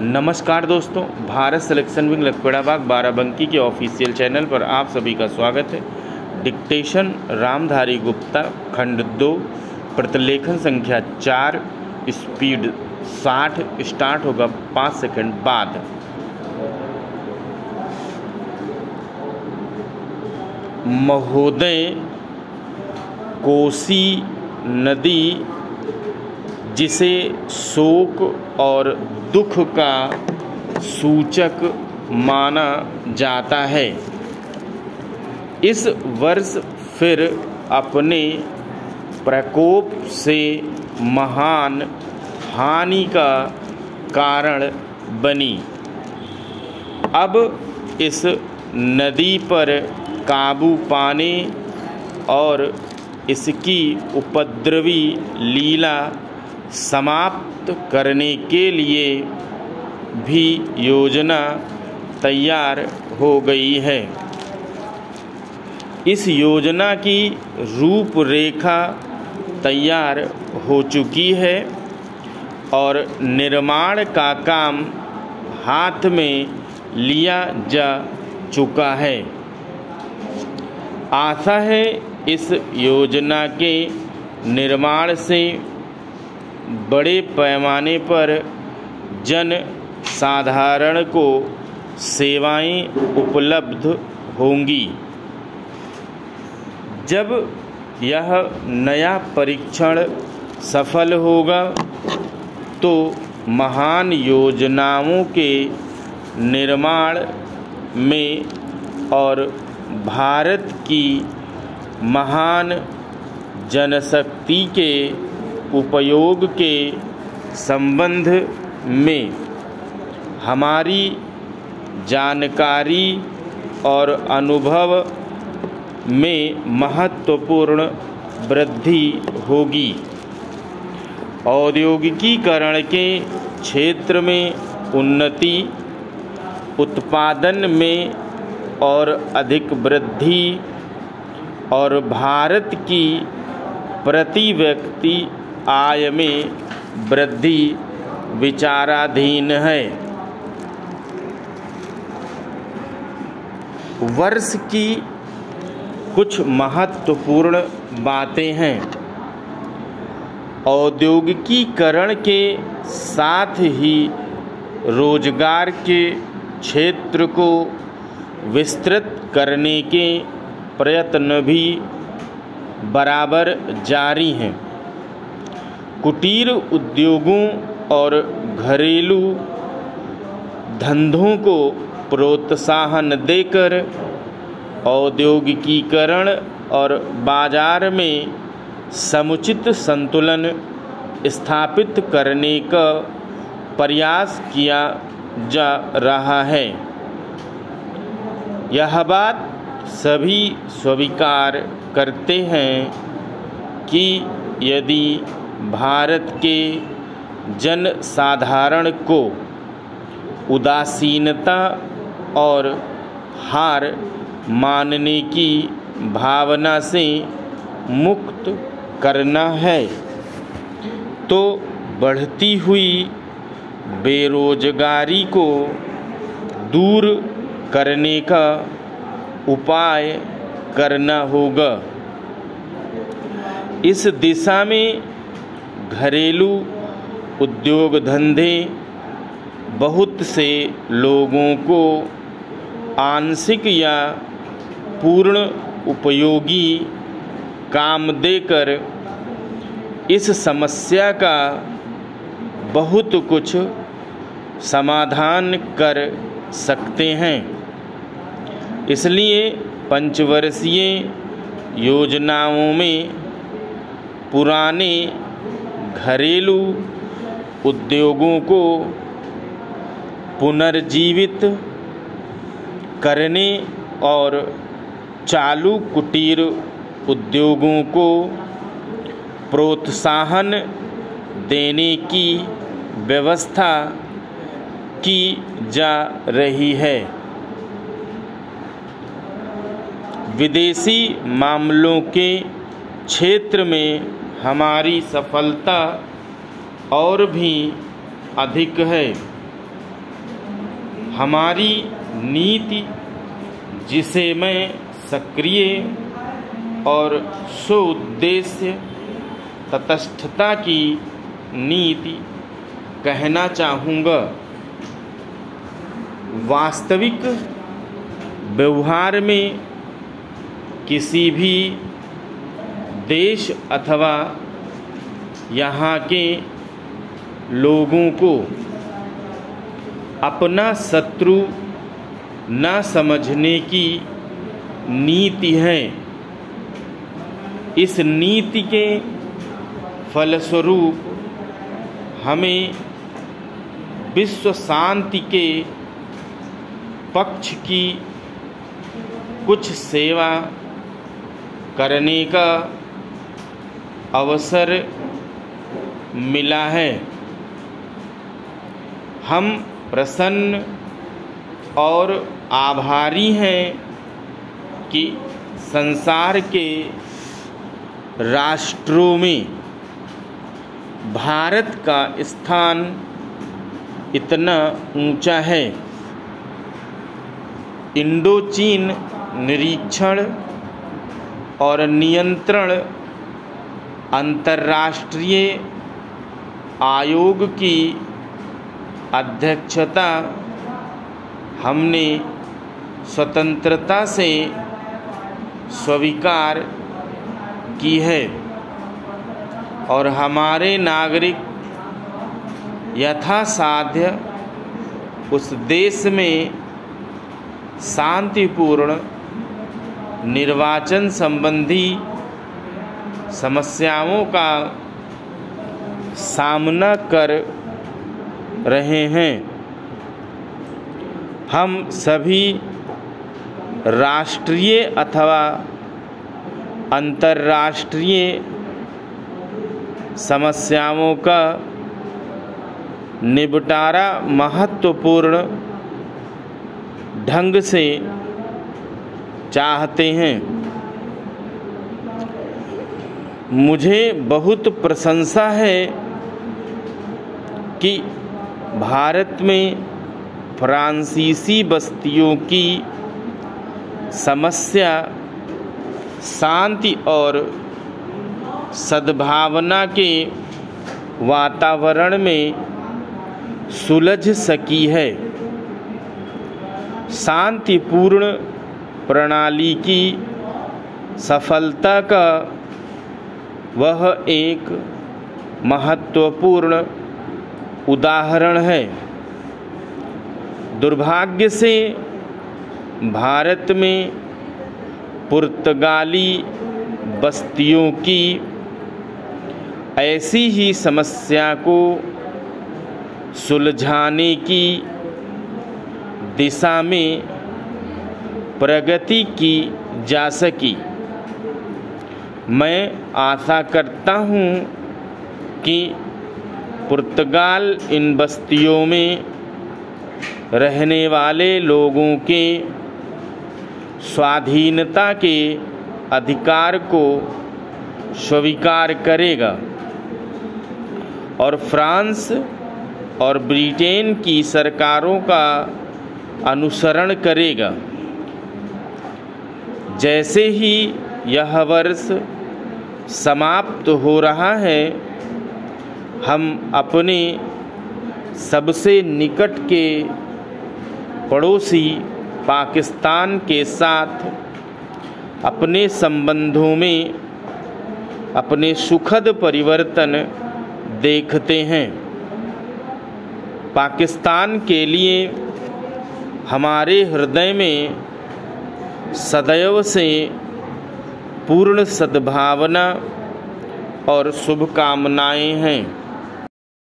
नमस्कार दोस्तों, Bharat selection wing Lakhpeda बाग बाराबंकी के ऑफिशियल चैनल पर आप सभी का स्वागत है। डिक्टेशन रामधारी गुप्ता, खंड 2, प्रतिलेखन संख्या 4, स्पीड 60, स्टार्ट होगा 5 सेकंड बाद। महोदय, कोसी नदी जिसे शोक और दुख का सूचक माना जाता है, इस वर्ष फिर अपने प्रकोप से महान हानि का कारण बनी। अब इस नदी पर काबू पाने और इसकी उपद्रवी लीला समाप्त करने के लिए भी योजना तैयार हो गई है। इस योजना की रूपरेखा तैयार हो चुकी है और निर्माण का काम हाथ में लिया जा चुका है। आशा है इस योजना के निर्माण से बड़े पैमाने पर जन साधारण को सेवाएं उपलब्ध होंगी। जब यह नया परीक्षण सफल होगा तो महान योजनाओं के निर्माण में और भारत की महान जनशक्ति के उपयोग के संबंध में हमारी जानकारी और अनुभव में महत्वपूर्ण वृद्धि होगी। औद्योगिकीकरण के क्षेत्र में उन्नति, उत्पादन में और अधिक वृद्धि और भारत की प्रति व्यक्ति आय में वृद्धि विचाराधीन है। वर्ष की कुछ महत्वपूर्ण बातें हैं। औद्योगिकीकरण के साथ ही रोजगार के क्षेत्र को विस्तृत करने के प्रयत्न भी बराबर जारी हैं। कुटीर उद्योगों और घरेलू धंधों को प्रोत्साहन देकर औद्योगिकीकरण और बाजार में समुचित संतुलन स्थापित करने का प्रयास किया जा रहा है। यह बात सभी स्वीकार करते हैं कि यदि भारत के जन साधारण को उदासीनता और हार मानने की भावना से मुक्त करना है तो बढ़ती हुई बेरोजगारी को दूर करने का उपाय करना होगा। इस दिशा में घरेलू उद्योग धंधे बहुत से लोगों को आंशिक या पूर्ण उपयोगी काम देकर इस समस्या का बहुत कुछ समाधान कर सकते हैं। इसलिए पंचवर्षीय योजनाओं में पुराने घरेलू उद्योगों को पुनर्जीवित करने और चालू कुटीर उद्योगों को प्रोत्साहन देने की व्यवस्था की जा रही है। विदेशी मामलों के क्षेत्र में हमारी सफलता और भी अधिक है। हमारी नीति, जिसे मैं सक्रिय और सुउद्देश्य तटस्थता की नीति कहना चाहूँगा, वास्तविक व्यवहार में किसी भी देश अथवा यहाँ के लोगों को अपना शत्रु न समझने की नीति है। इस नीति के फलस्वरूप हमें विश्व शांति के पक्ष की कुछ सेवा करने का अवसर मिला है। हम प्रसन्न और आभारी हैं कि संसार के राष्ट्रों में भारत का स्थान इतना ऊंचा है। इंडोचीन निरीक्षण और नियंत्रण अंतर्राष्ट्रीय आयोग की अध्यक्षता हमने स्वतंत्रता से स्वीकार की है और हमारे नागरिक यथासाध्य उस देश में शांतिपूर्ण निर्वाचन संबंधी समस्याओं का सामना कर रहे हैं। हम सभी राष्ट्रीय अथवा अंतर्राष्ट्रीय समस्याओं का निपटारा महत्वपूर्ण ढंग से चाहते हैं। मुझे बहुत प्रशंसा है कि भारत में फ्रांसीसी बस्तियों की समस्या शांति और सद्भावना के वातावरण में सुलझ सकी है। शांतिपूर्ण प्रणाली की सफलता का वह एक महत्वपूर्ण उदाहरण है। दुर्भाग्य से भारत में पुर्तगाली बस्तियों की ऐसी ही समस्या को सुलझाने की दिशा में प्रगति की जा सकी। मैं आशा करता हूँ कि पुर्तगाल इन बस्तियों में रहने वाले लोगों के स्वाधीनता के अधिकार को स्वीकार करेगा और फ्रांस और ब्रिटेन की सरकारों का अनुसरण करेगा। जैसे ही यह वर्ष समाप्त हो रहा है, हम अपने सबसे निकट के पड़ोसी पाकिस्तान के साथ अपने संबंधों में अपने सुखद परिवर्तन देखते हैं। पाकिस्तान के लिए हमारे हृदय में सदैव से पूर्ण सद्भावना और शुभकामनाएं हैं।